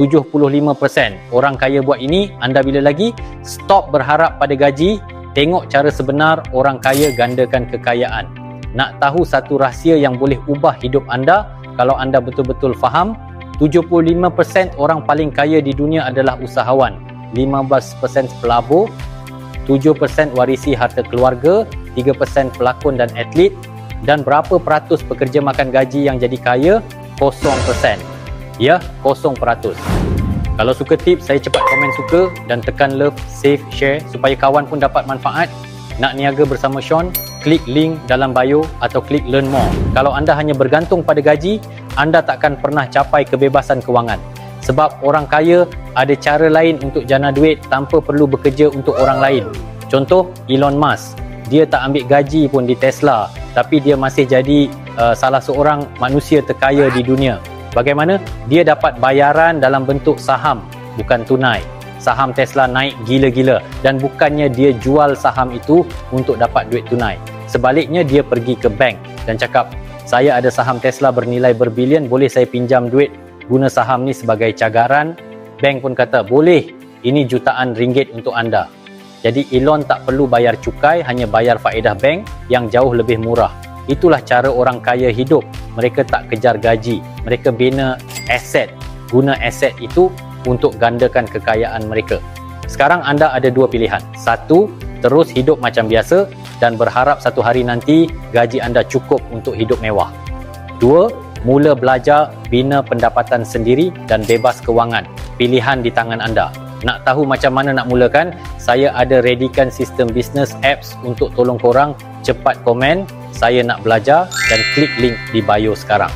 75% orang kaya buat ini. Anda bila lagi? Stop berharap pada gaji. Tengok cara sebenar orang kaya gandakan kekayaan. Nak tahu satu rahsia yang boleh ubah hidup anda? Kalau anda betul-betul faham, 75% orang paling kaya di dunia adalah usahawan, 15% pelabur, 7% warisi harta keluarga, 3% pelakon dan atlet, dan berapa peratus pekerja makan gaji yang jadi kaya? 0%. Ya, 0%. Kalau suka tips, saya cepat komen suka dan tekan love, save, share supaya kawan pun dapat manfaat. Nak niaga bersama Sean? Klik link dalam bio atau klik learn more. Kalau anda hanya bergantung pada gaji, anda takkan pernah capai kebebasan kewangan. Sebab orang kaya ada cara lain untuk jana duit tanpa perlu bekerja untuk orang lain. Contoh, Elon Musk. Dia tak ambil gaji pun di Tesla, tapi dia masih jadi salah seorang manusia terkaya di dunia. Bagaimana? Dia dapat bayaran dalam bentuk saham, bukan tunai. Saham Tesla naik gila-gila dan bukannya dia jual saham itu untuk dapat duit tunai. Sebaliknya dia pergi ke bank dan cakap, saya ada saham Tesla bernilai berbilion, boleh saya pinjam duit guna saham ni sebagai cagaran? Bank pun kata, boleh, ini jutaan ringgit untuk anda. Jadi Elon tak perlu bayar cukai, hanya bayar faedah bank yang jauh lebih murah. Itulah cara orang kaya hidup. Mereka tak kejar gaji, mereka bina aset, guna aset itu untuk gandakan kekayaan mereka. Sekarang anda ada dua pilihan. Satu, terus hidup macam biasa dan berharap satu hari nanti gaji anda cukup untuk hidup mewah. Dua, mula belajar, bina pendapatan sendiri dan bebas kewangan. Pilihan di tangan anda. Nak tahu macam mana nak mulakan? Saya ada readykan sistem bisnes apps untuk tolong korang. Cepat komen, saya nak belajar, dan klik link di bio sekarang.